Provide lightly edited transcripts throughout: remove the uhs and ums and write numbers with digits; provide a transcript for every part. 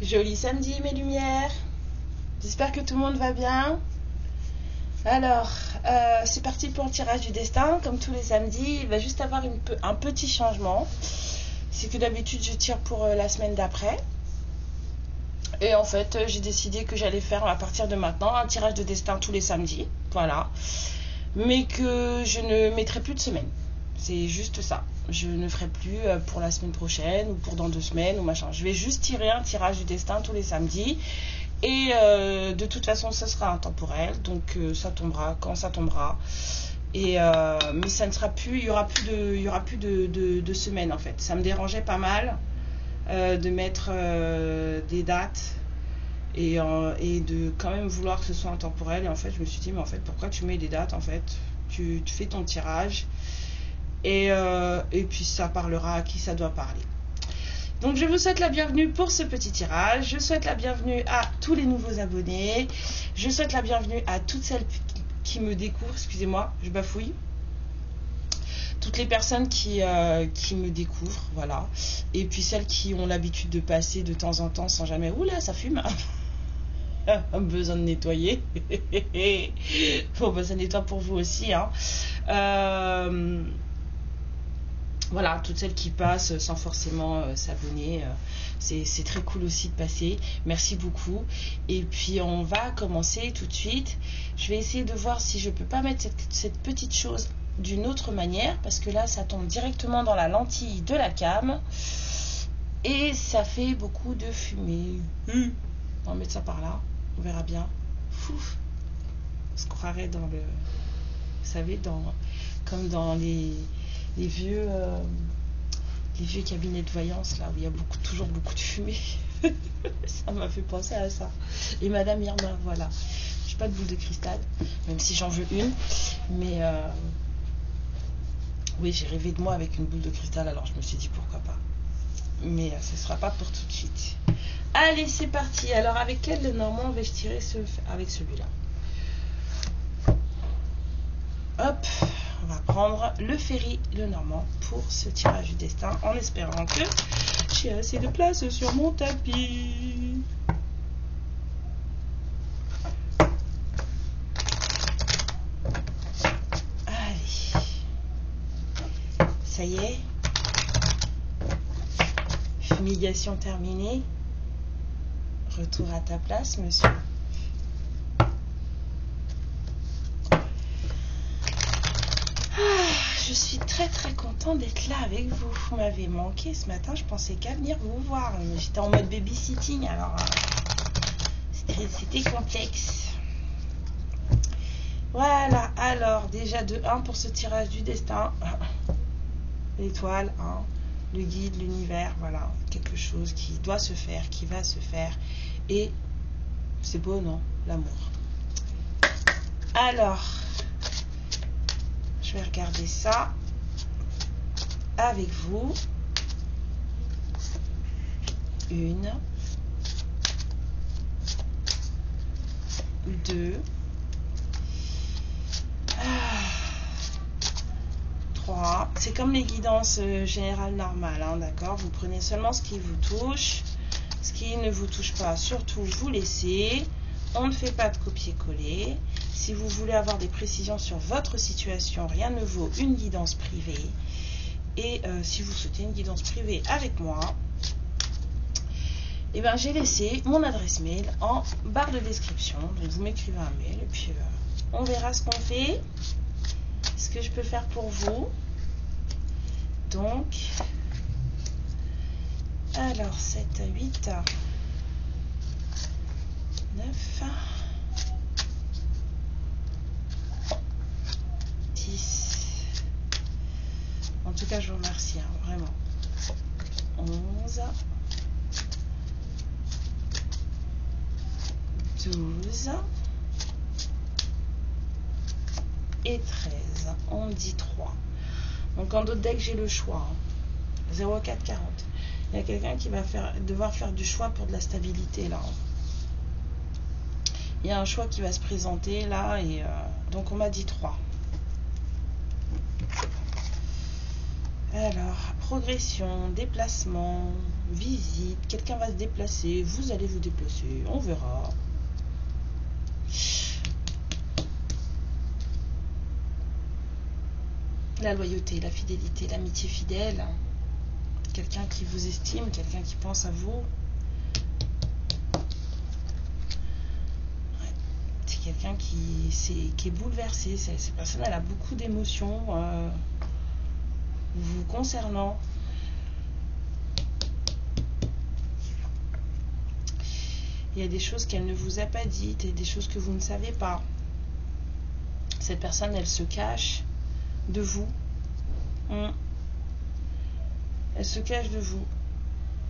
Joli samedi mes lumières. J'espère que tout le monde va bien. Alors, c'est parti pour le tirage du destin. Comme tous les samedis, il va juste avoir un petit changement. C'est que d'habitude je tire pour la semaine d'après. Et en fait, j'ai décidé que j'allais faire à partir de maintenant un tirage de destin tous les samedis. Voilà. Mais que je ne mettrai plus de semaine. C'est juste ça. Je ne ferai plus pour la semaine prochaine ou pour dans 2 semaines ou machin. Je vais juste tirer un tirage du destin tous les samedis. Et de toute façon, ce sera intemporel. Donc ça tombera quand ça tombera. Et mais ça ne sera plus. Il y aura plus de semaines en fait. Ça me dérangeait pas mal de mettre des dates et de quand même vouloir que ce soit intemporel. Et en fait, je me suis dit mais en fait, pourquoi tu mets des dates en fait? Tu fais ton tirage. Et puis ça parlera à qui ça doit parler. Donc je vous souhaite la bienvenue pour ce petit tirage. Je souhaite la bienvenue à tous les nouveaux abonnés. Je souhaite la bienvenue à toutes celles qui me découvrent. Excusez-moi, je bafouille. Toutes les personnes qui me découvrent, voilà. Et puis celles qui ont l'habitude de passer de temps en temps sans jamais... Oula, ça fume. Besoin de nettoyer. Bon, bah, ça nettoie pour vous aussi, hein. Voilà, toutes celles qui passent sans forcément s'abonner, c'est très cool aussi de passer. Merci beaucoup. Et puis on va commencer tout de suite. Je vais essayer de voir si je peux pas mettre cette petite chose d'une autre manière, parce que là ça tombe directement dans la lentille de la cam et ça fait beaucoup de fumée. On va mettre ça par là, on verra bien. Fouf. On se croirait dans le... Vous savez, comme dans les vieux cabinets de voyance là où il y a toujours beaucoup de fumée. Ça m'a fait penser à ça. Et Madame Irma, voilà. J'ai pas de boule de cristal, même si j'en veux une, mais oui, j'ai rêvé de moi avec une boule de cristal, alors je me suis dit pourquoi pas, mais ce sera pas pour tout de suite. Allez, c'est parti. Alors avec quel Normand vais-je tirer avec celui-là? Hop, on va prendre le Ferry Lenormand pour ce tirage du destin, en espérant que j'ai assez de place sur mon tapis. Allez, ça y est, fumigation terminée. Retour à ta place, monsieur. Je suis très très content d'être là avec vous. Vous m'avez manqué ce matin, je pensais qu'à venir vous voir. J'étais en mode babysitting, alors c'était complexe. Voilà, alors déjà de 1 pour ce tirage du destin. L'étoile, hein, le guide, l'univers, voilà. Quelque chose qui doit se faire, qui va se faire. Et c'est beau, non? L'amour. Alors... je vais regarder ça avec vous. 1, 2, 3. C'est comme les guidances générales normales, hein, d'accord? Vous prenez seulement ce qui vous touche. Ce qui ne vous touche pas, surtout vous laissez. On ne fait pas de copier-coller. Si vous voulez avoir des précisions sur votre situation, rien ne vaut une guidance privée. Et si vous souhaitez une guidance privée avec moi, eh ben, j'ai laissé mon adresse mail en barre de description. Donc vous m'écrivez un mail et puis on verra ce qu'on fait, ce que je peux faire pour vous. Donc, alors 7, 8, 9... 10. En tout cas, je vous remercie, hein, vraiment. 11, 12 et 13. On dit 3. Donc en d'autres decks, j'ai le choix. Hein. 0, 4, 40. Il y a quelqu'un qui va devoir faire du choix pour de la stabilité là. Il y a un choix qui va se présenter là et donc on m'a dit 3. Alors, progression, déplacement, visite, quelqu'un va se déplacer, vous allez vous déplacer, on verra. La loyauté, la fidélité, l'amitié fidèle, quelqu'un qui vous estime, quelqu'un qui pense à vous. Ouais. C'est quelqu'un qui est bouleversé. Cette personne, elle a beaucoup d'émotions vous concernant. Il y a des choses qu'elle ne vous a pas dites et des choses que vous ne savez pas. Cette personne, elle se cache de vous. Elle se cache de vous.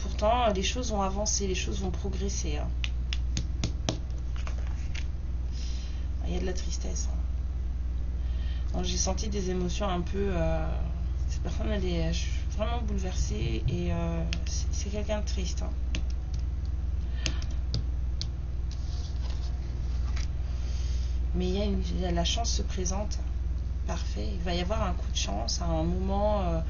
Pourtant, les choses vont avancer, les choses vont progresser. Il y a de la tristesse. J'ai senti des émotions un peu... cette personne, elle est vraiment bouleversée et c'est quelqu'un de triste. Mais la chance se présente. Parfait. Il va y avoir un coup de chance, un moment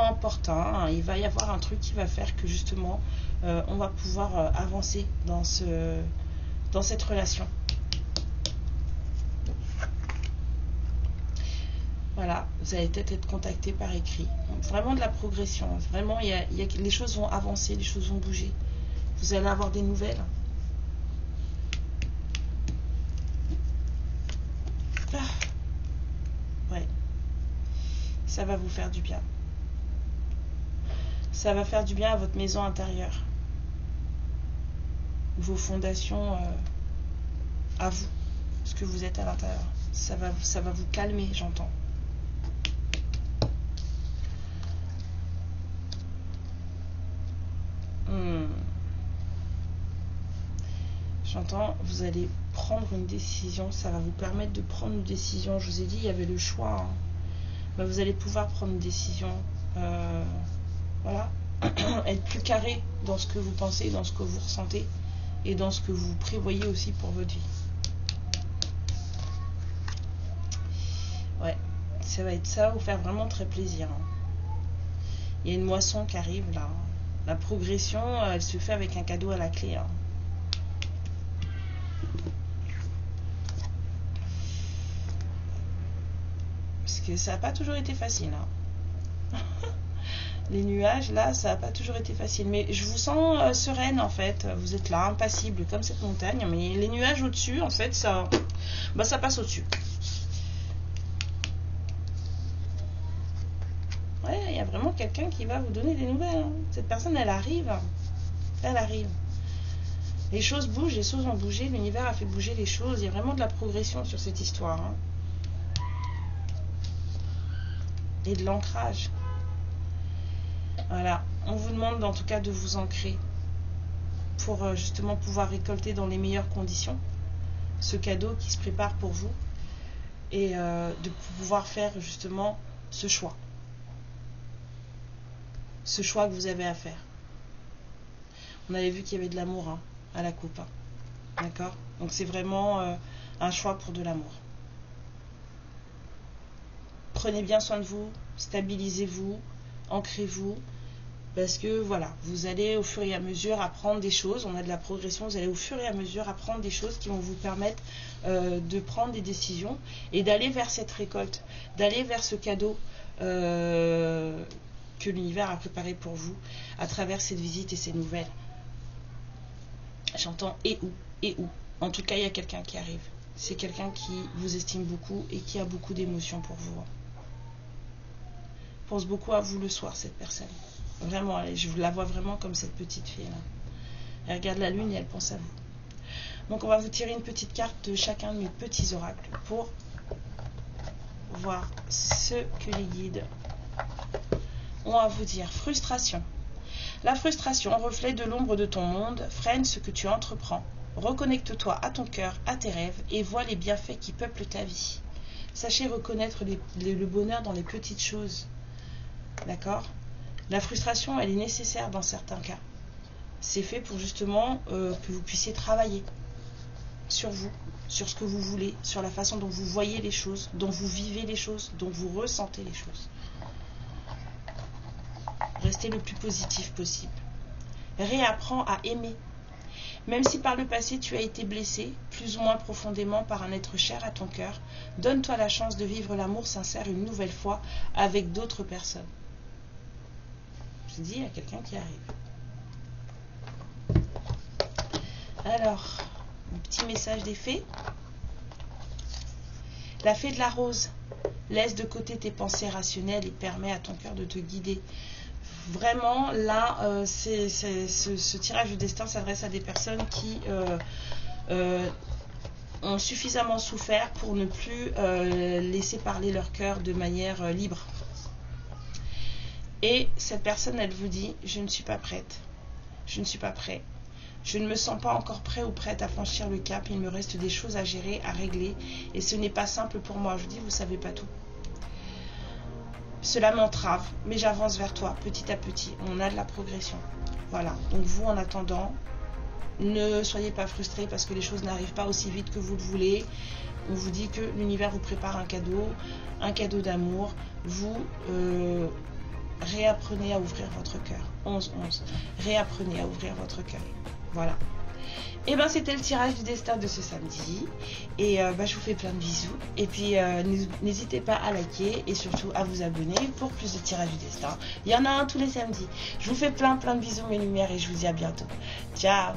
important. Il va y avoir un truc qui va faire que justement, on va pouvoir avancer dans cette relation. Voilà, vous allez peut-être être contacté par écrit. Donc, vraiment de la progression. Vraiment, les choses vont avancer, les choses vont bouger. Vous allez avoir des nouvelles. Ouais. Ça va vous faire du bien. Ça va faire du bien à votre maison intérieure. Vos fondations à vous. Ce que vous êtes à l'intérieur. Ça va vous calmer, j'entends. J'entends, vous allez prendre une décision, ça va vous permettre de prendre une décision. Je vous ai dit, il y avait le choix. Ben, vous allez pouvoir prendre une décision. Voilà. Être plus carré dans ce que vous pensez, dans ce que vous ressentez et dans ce que vous prévoyez aussi pour votre vie. Ouais, ça va vous faire vraiment très plaisir. Il y a une moisson qui arrive là. La progression, elle se fait avec un cadeau à la clé. Parce que ça n'a pas toujours été facile. Les nuages, là, ça n'a pas toujours été facile. Mais je vous sens sereine, en fait. Vous êtes là, impassible, comme cette montagne. Mais les nuages au-dessus, en fait, ça passe au-dessus. Ouais, il y a vraiment quelqu'un qui va vous donner des nouvelles. Cette personne, elle arrive. Elle arrive. Les choses bougent, les choses ont bougé. L'univers a fait bouger les choses. Il y a vraiment de la progression sur cette histoire. Et de l'ancrage. Voilà. On vous demande en tout cas de vous ancrer pour justement pouvoir récolter dans les meilleures conditions ce cadeau qui se prépare pour vous et de pouvoir faire justement ce choix. Ce choix que vous avez à faire. On avait vu qu'il y avait de l'amour à la coupe. D'accord? Donc c'est vraiment un choix pour de l'amour. Prenez bien soin de vous, stabilisez-vous, ancrez-vous, parce que voilà, vous allez au fur et à mesure apprendre des choses, on a de la progression, vous allez au fur et à mesure apprendre des choses qui vont vous permettre de prendre des décisions et d'aller vers cette récolte, d'aller vers ce cadeau que l'univers a préparé pour vous à travers cette visite et ces nouvelles. J'entends et où. En tout cas, il y a quelqu'un qui arrive. C'est quelqu'un qui vous estime beaucoup et qui a beaucoup d'émotions pour vous. Pense beaucoup à vous le soir, cette personne. Vraiment, je la vois vraiment comme cette petite fille là. Elle regarde la lune et elle pense à vous. Donc on va vous tirer une petite carte de chacun de mes petits oracles pour voir ce que les guides ont à vous dire. Frustration. La frustration, reflet de l'ombre de ton monde, freine ce que tu entreprends. Reconnecte-toi à ton cœur, à tes rêves et vois les bienfaits qui peuplent ta vie. Sachez reconnaître le bonheur dans les petites choses. D'accord? La frustration, elle est nécessaire dans certains cas. C'est fait pour justement que vous puissiez travailler sur vous, sur ce que vous voulez, sur la façon dont vous voyez les choses, dont vous vivez les choses, dont vous ressentez les choses. Restez le plus positif possible. Réapprends à aimer. Même si par le passé tu as été blessé, plus ou moins profondément par un être cher à ton cœur, donne-toi la chance de vivre l'amour sincère une nouvelle fois avec d'autres personnes. Je dis à quelqu'un qui arrive. Alors, un petit message des fées. La fée de la rose, laisse de côté tes pensées rationnelles et permet à ton cœur de te guider. Vraiment, là, ce tirage du destin s'adresse à des personnes qui ont suffisamment souffert pour ne plus laisser parler leur cœur de manière libre. Et cette personne, elle vous dit, je ne suis pas prête, je ne suis pas prêt. Je ne me sens pas encore prêt ou prête à franchir le cap. Il me reste des choses à gérer, à régler. Et ce n'est pas simple pour moi. Je vous dis, vous ne savez pas tout. Cela m'entrave, mais j'avance vers toi petit à petit. On a de la progression. Voilà. Donc vous, en attendant, ne soyez pas frustrés parce que les choses n'arrivent pas aussi vite que vous le voulez. On vous dit que l'univers vous prépare un cadeau d'amour. Vous réapprenez à ouvrir votre cœur. 11-11. Réapprenez à ouvrir votre cœur. Voilà. Et bien c'était le tirage du destin de ce samedi. Et je vous fais plein de bisous. Et puis n'hésitez pas à liker et surtout à vous abonner pour plus de tirages du destin. Il y en a un tous les samedis. Je vous fais plein de bisous mes lumières et je vous dis à bientôt. Ciao.